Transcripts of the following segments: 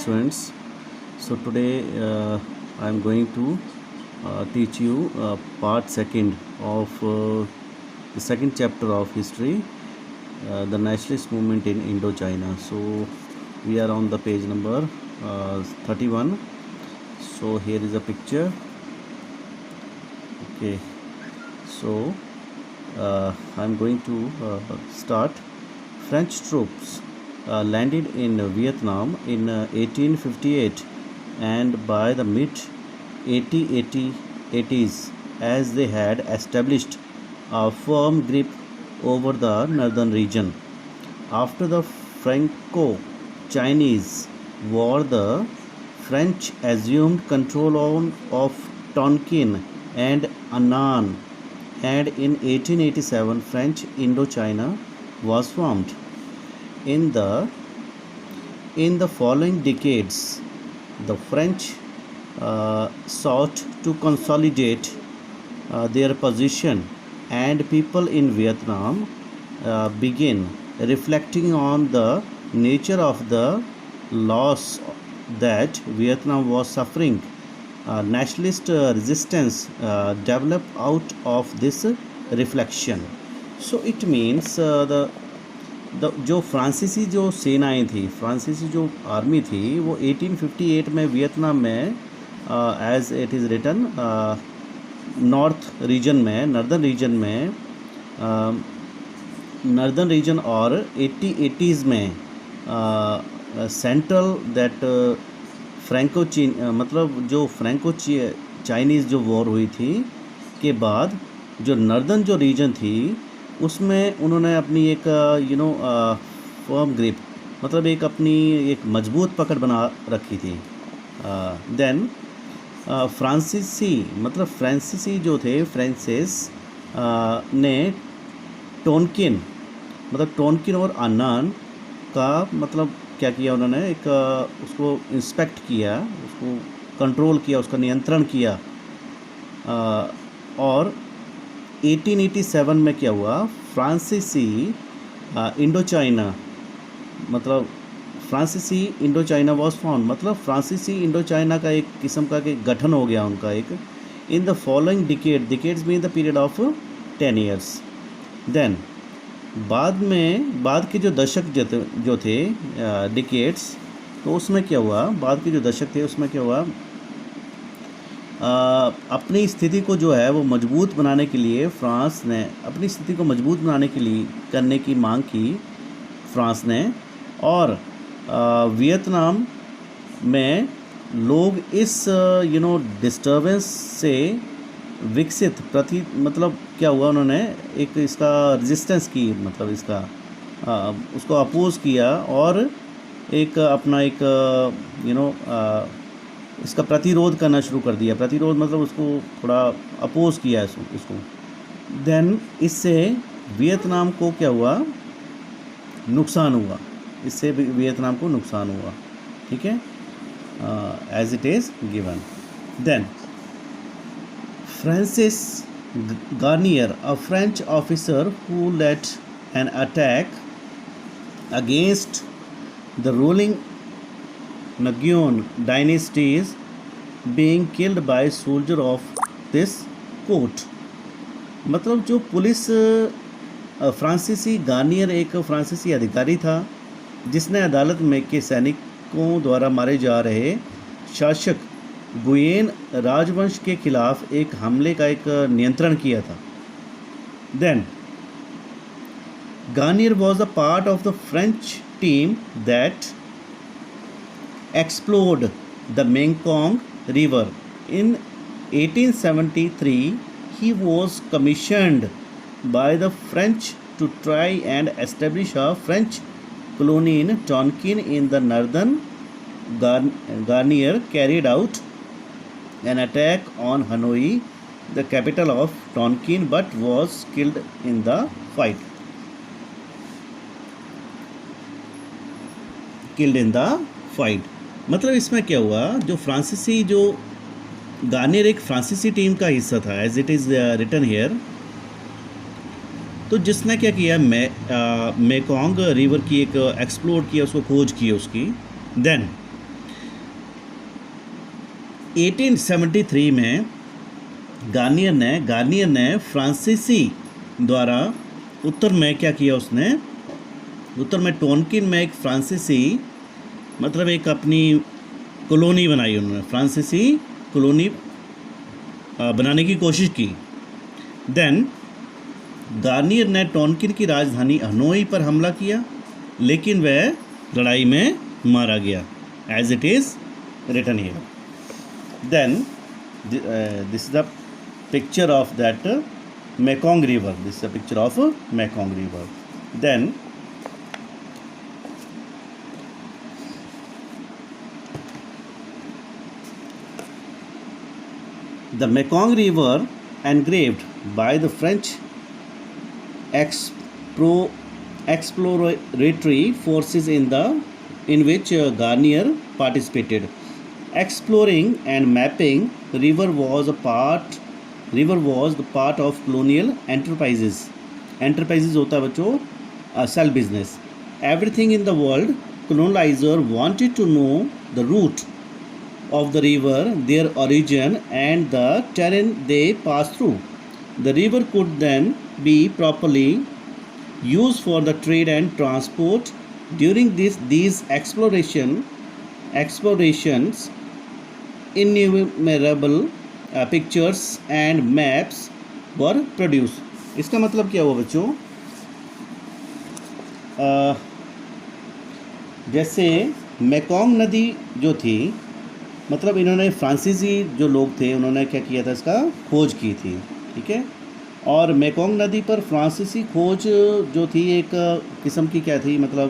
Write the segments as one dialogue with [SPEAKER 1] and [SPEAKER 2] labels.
[SPEAKER 1] students. So today I am going to teach you part second of the second chapter of history, the nationalist movement in Indochina. So we are on the page number 31. So here is a picture. Okay, so I'm going to start. French troops landed in Vietnam in 1858, and by the mid 1880s, as they had established a firm grip over the northern region. After the Franco-Chinese War, the French assumed control of Tonkin and Annan, and in 1887 French Indochina was formed. In the following decades, the French sought to consolidate their position, and people in Vietnam began reflecting on the nature of the loss that Vietnam was suffering. Nationalist resistance developed out of this reflection. So it means जो फ्रांसीसी जो सेनाएं थी, फ्रांसीसी जो army थी, वो 1858 में वियतनाम में as it is written north region में, नर्दर्न रीजन और 1880s में सेंट्रल दैट फ्रैंको चीन मतलब जो फ्रैंको चाइनीज़ जो वॉर हुई थी के बाद जो नर्दर्न जो रीजन थी उसमें उन्होंने अपनी एक फर्म ग्रिप मतलब एक मजबूत पकड़ बना रखी थी. देन फ्रांसीसी जो थे, फ्रांसिस ने टोनकिन और अन्नान का मतलब क्या किया, उन्होंने उसको इंस्पेक्ट किया, उसको कंट्रोल किया, उसका नियंत्रण किया. और 1887 में क्या हुआ, फ्रांसीसी इंडोचाइना वॉज फाउंड. मतलब फ्रांसीसी इंडोचाइना का एक किस्म का गठन हो गया उनका एक. In the following decades mean the period of 10 years. Then बाद के जो दशक जो थे डिकेड्स, तो उसमें क्या हुआ, बाद के जो दशक थे उसमें क्या हुआ, अपनी स्थिति को जो है वो मजबूत बनाने के लिए फ्रांस ने अपनी स्थिति को मजबूत बनाने के लिए करने की मांग की फ्रांस ने. और वियतनाम में लोग इस डिस्टर्बेंस से विकसित मतलब क्या हुआ, उन्होंने एक इसका रेजिस्टेंस की, मतलब इसका उसको अपोज किया और एक अपना इसका प्रतिरोध करना शुरू कर दिया. प्रतिरोध मतलब उसको थोड़ा अपोज किया इसको. देन इससे वियतनाम को क्या हुआ, नुकसान हुआ. ठीक है, as it is given. Then Francis Garnier, a French officer who led an attack against the ruling Nguyen dynasties, being killed by soldier of this court. मतलब जो पुलिस फ्रांसीसी गार्नियर एक फ्रांसीसी अधिकारी था जिसने अदालत में के सैनिकों द्वारा मारे जा रहे शासक गुयेन राजवंश के खिलाफ एक हमले का एक नियंत्रण किया था. Then Garnier was a part of the French team that explored the Mekong River. In 1873, he was commissioned by the French to try and establish a French colony in Tonkin in the northern. Garnier carried out an attack on Hanoi, the capital of Tonkin, but was killed in the fight. मतलब इसमें क्या हुआ, जो Garnier एक फ्रांसीसी team का हिस्सा था, as it is written here. तो जिसने क्या किया, मेकोंग रिवर की एक एक्सप्लोर किया, उसको खोज की उसकी. देन 1873 में गार्नियर ने फ्रांसीसी द्वारा उत्तर में क्या किया, उसने उत्तर में टोनकिन में एक फ्रांसीसी मतलब एक अपनी कॉलोनी बनाई, उन्होंने फ्रांसीसी कॉलोनी बनाने की कोशिश की। देन गार्नियर ने टोनकिन की राजधानी हनोई पर हमला किया, लेकिन वह लड़ाई में मारा गया, as it is written here. Then this is the picture of that Mekong river. This is a picture of Mekong river. Then the Mekong river engraved by the French exploratory forces in which Garnier participated. Exploring and mapping river was the part of colonial enterprises. Enterprises होता है बच्चों sale business. Everything in the world, colonizer wanted to know the route of the river, their origin, and the terrain they passed through. The river could then be properly used for the trade and transport. During these explorations, innumerable pictures and maps were produce. इसका मतलब क्या हुआ बच्चों, जैसे Mekong नदी जो थी, मतलब इन्होंने फ्रांसीसी जो लोग थे उन्होंने क्या किया था, इसका खोज की थी, ठीक है. और मेकोंग नदी पर फ्रांसीसी खोज जो थी एक किस्म की क्या थी, मतलब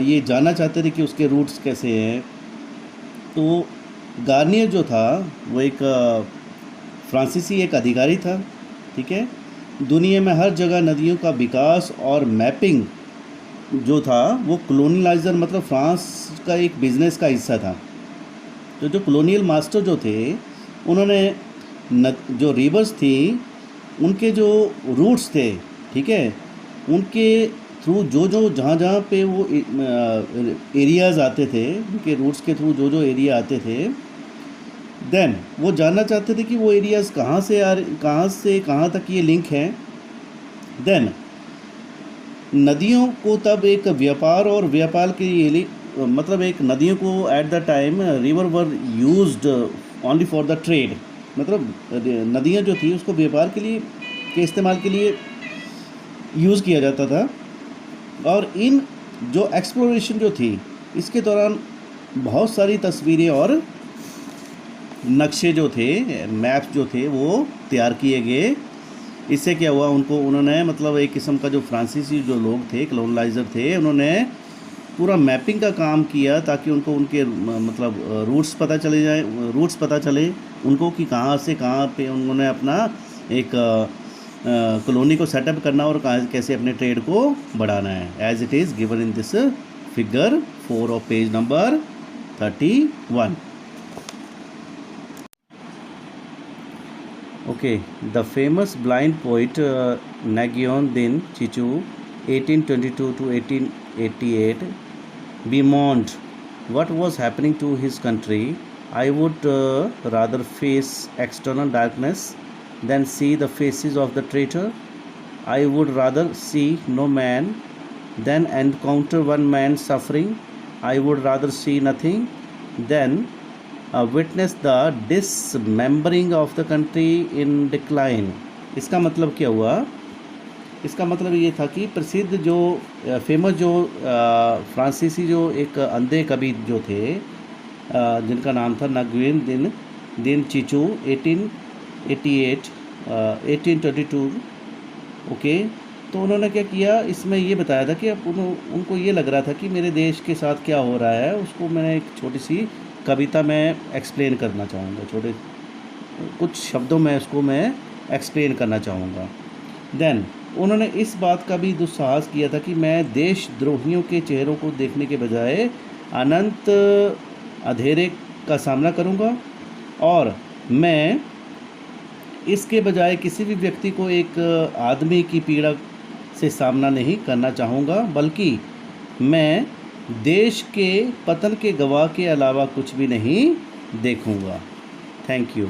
[SPEAKER 1] ये जानना चाहते थे कि उसके रूट्स कैसे हैं. तो गार्नियर जो था वो एक फ्रांसीसी एक अधिकारी था, ठीक है. दुनिया में हर जगह नदियों का विकास और मैपिंग जो था वो कॉलोनियलाइजर मतलब फ्रांस का एक बिज़नेस का हिस्सा था. तो जो कॉलोनियल मास्टर जो थे उन्होंने जो रिवर्स थी उनके जो रूट्स थे, ठीक है, उनके थ्रू जो जहाँ पे वो एरियाज़ आते थे, उनके रूट्स के थ्रू जो एरिया आते थे, देन वो जानना चाहते थे कि वो एरियाज़ कहाँ से कहाँ तक ये लिंक है. देन नदियों को तब एक व्यापार के लिए मतलब एक नदियों को at the time river were used only for the trade. मतलब नदियाँ जो थी उसको व्यापार के इस्तेमाल के लिए यूज़ किया जाता था. और इन जो एक्सप्लोरेशन जो थी इसके दौरान बहुत सारी तस्वीरें और नक्शे जो थे, मैप्स जो थे वो तैयार किए गए. इससे क्या हुआ, उन्होंने मतलब एक किस्म का जो फ्रांसीसी जो लोग थे, कॉलोनाइजर थे, उन्होंने पूरा मैपिंग का काम किया ताकि उनको उनके मतलब रूट्स पता चले उनको कि कहाँ से कहाँ पे उन्होंने अपना एक कॉलोनी को सेटअप करना और कैसे अपने ट्रेड को बढ़ाना है, as it is given in this figure 4 of page number 31. Okay, the famous blind poet Nagyon Din Chichu 1822 to 1888 bemoaned what was happening to his country. I would rather face external darkness than see the faces of the traitor. I would rather see no man than encounter one man suffering. I would rather see nothing than witness the dismembering of the country in decline. इसका मतलब क्या हुआ, इसका मतलब ये था कि प्रसिद्ध जो फेमस जो फ्रांसीसी जो एक अंधे कवि जो थे जिनका नाम था नगुएन दिन चीचू 1888 1822. ओके, तो उन्होंने क्या किया, इसमें ये बताया था कि अब उनको ये लग रहा था कि मेरे देश के साथ क्या हो रहा है, उसको मैंने एक छोटी सी कविता में एक्सप्लेन करना चाहूँगा, कुछ शब्दों में उसको मैं एक्सप्लेन करना चाहूँगा. देन उन्होंने इस बात का भी दुस्साहस किया था कि मैं देशद्रोहियों के चेहरों को देखने के बजाय अनंत अंधेरे का सामना करूँगा और मैं इसके बजाय किसी भी व्यक्ति को एक आदमी की पीड़ा से सामना नहीं करना चाहूँगा, बल्कि मैं देश के पतन के गवाह के अलावा कुछ भी नहीं देखूंगा। Thank you.